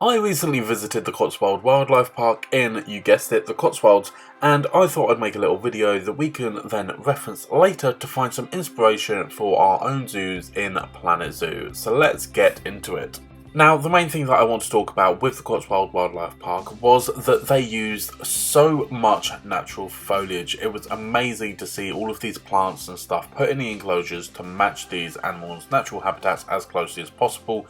I recently visited the Cotswold Wildlife Park in, you guessed it, the Cotswolds, and I thought I'd make a little video that we can then reference later to find some inspiration for our own zoos in Planet Zoo. So let's get into it. Now, the main thing that I want to talk about with the Cotswold Wildlife Park was that they used so much natural foliage. It was amazing to see all of these plants and stuff put in the enclosures to match these animals' natural habitats as closely as possible,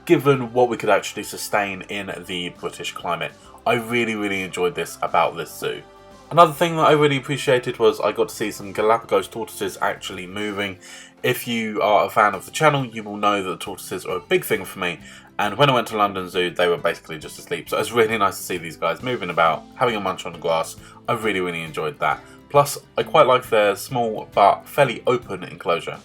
given what we could actually sustain in the British climate. I really enjoyed this about this zoo. Another thing that I really appreciated was I got to see some Galapagos tortoises actually moving. If you are a fan of the channel, you will know that the tortoises are a big thing for me, and when I went to London Zoo, they were basically just asleep, so it was really nice to see these guys moving about, having a munch on the grass. I really enjoyed that. Plus, I quite like their small but fairly open enclosure.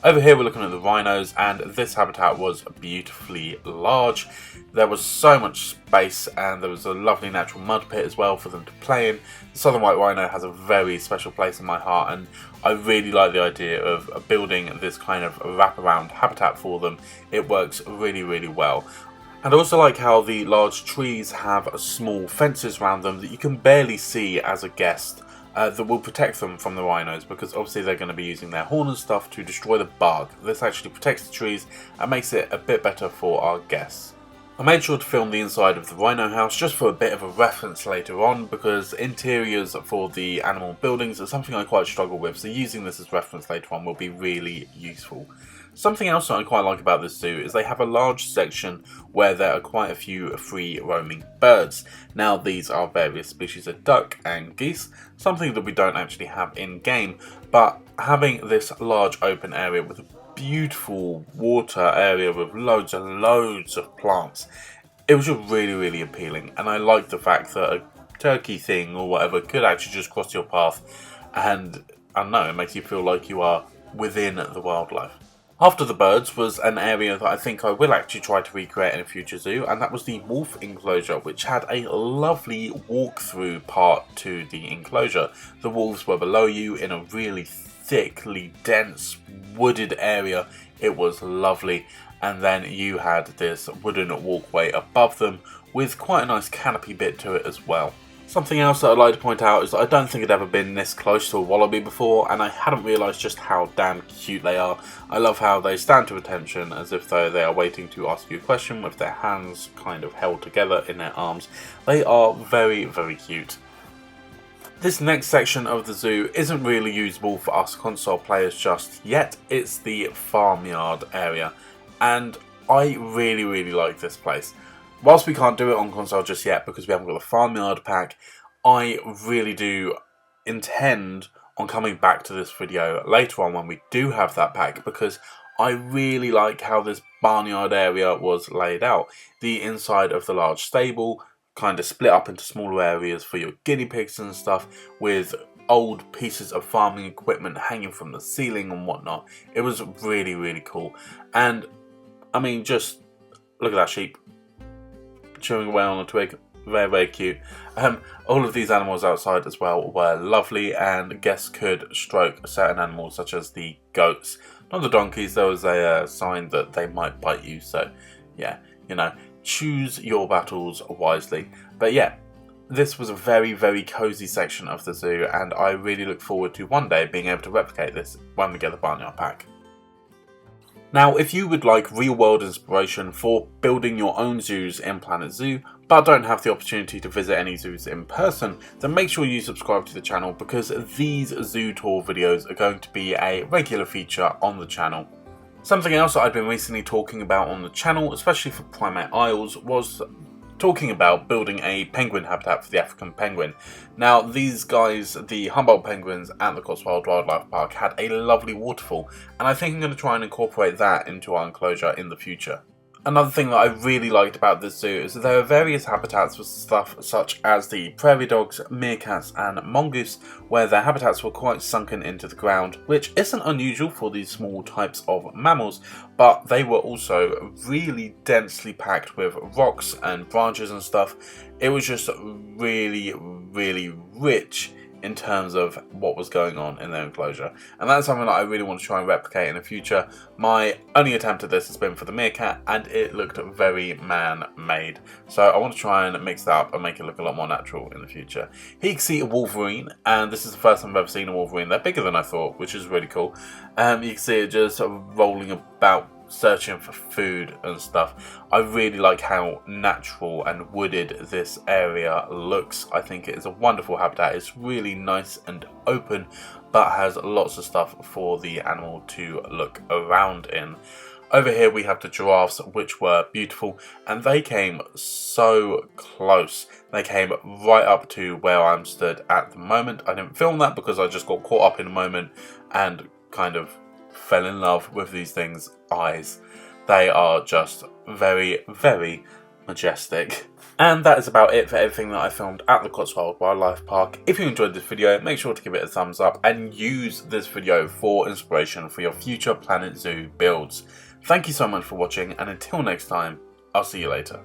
Over here we're looking at the rhinos, and this habitat was beautifully large. There was so much space, and there was a lovely natural mud pit as well for them to play in. The southern white rhino has a very special place in my heart, and I really like the idea of building this kind of wraparound habitat for them. It works really well. And I also like how the large trees have small fences around them that you can barely see as a guest. That will protect them from the rhinos, because obviously they're going to be using their horn and stuff to destroy the bark. This actually protects the trees and makes it a bit better for our guests. I made sure to film the inside of the rhino house just for a bit of a reference later on, because interiors for the animal buildings are something I quite struggle with, so using this as reference later on will be really useful. Something else that I quite like about this zoo is they have a large section where there are quite a few free roaming birds. Now, these are various species of duck and geese, something that we don't actually have in game, but having this large open area with a beautiful water area with loads and loads of plants, it was just really appealing, and I like the fact that a turkey thing or whatever could actually just cross your path, and I don't know, it makes you feel like you are within the wildlife. After the birds was an area that I think I will actually try to recreate in a future zoo, and that was the wolf enclosure, which had a lovely walk-through part to the enclosure. The wolves were below you in a really thickly dense wooded area. It was lovely, and then you had this wooden walkway above them with quite a nice canopy bit to it as well. Something else that I'd like to point out is that I don't think I'd ever been this close to a wallaby before, and I hadn't realised just how damn cute they are. I love how they stand to attention as if though they are waiting to ask you a question with their hands kind of held together in their arms. They are very cute. This next section of the zoo isn't really usable for us console players just yet. It's the Farmyard area, and I really like this place. Whilst we can't do it on console just yet because we haven't got the Farmyard pack, I really do intend on coming back to this video later on when we do have that pack, because I really like how this barnyard area was laid out. The inside of the large stable kind of split up into smaller areas for your guinea pigs and stuff, with old pieces of farming equipment hanging from the ceiling and whatnot. It was really cool. And I mean, just look at that sheep chewing away on a twig. Very cute. All of these animals outside as well were lovely, and guests could stroke certain animals such as the goats. Not the donkeys. There was a sign that they might bite you, so yeah, you know, choose your battles wisely. But yeah, this was a very cozy section of the zoo, and I really look forward to one day being able to replicate this when we get the Barnyard pack. Now, if you would like real-world inspiration for building your own zoos in Planet Zoo, but don't have the opportunity to visit any zoos in person, then make sure you subscribe to the channel, because these zoo tour videos are going to be a regular feature on the channel. Something else that I've been recently talking about on the channel, especially for Primate Isles, was talking about building a penguin habitat for the African penguin. Now, these guys, the Humboldt penguins at the Cotswold Wildlife Park, had a lovely waterfall, and I think I'm going to try and incorporate that into our enclosure in the future. Another thing that I really liked about this zoo is that there are various habitats for stuff such as the prairie dogs, meerkats and mongoose, where their habitats were quite sunken into the ground, which isn't unusual for these small types of mammals, but they were also really densely packed with rocks and branches and stuff. It was just really rich in terms of what was going on in their enclosure. And that's something that I really want to try and replicate in the future. My only attempt at this has been for the meerkat, and it looked very man-made. So I want to try and mix that up and make it look a lot more natural in the future. Here you can see a Wolverine, and this is the first time I've ever seen a Wolverine. They're bigger than I thought, which is really cool. You can see it just sort of rolling about, searching for food and stuff. I really like how natural and wooded this area looks. I think it is a wonderful habitat. It's really nice and open, but has lots of stuff for the animal to look around in. Over here we have the giraffes, which were beautiful, and they came so close. They came right up to where I'm stood at the moment. I didn't film that because I just got caught up in a moment and kind of fell in love with these things' eyes. They are just very, very majestic. And that is about it for everything that I filmed at the Cotswold Wildlife Park. If you enjoyed this video, make sure to give it a thumbs up and use this video for inspiration for your future Planet Zoo builds. Thank you so much for watching, and until next time, I'll see you later.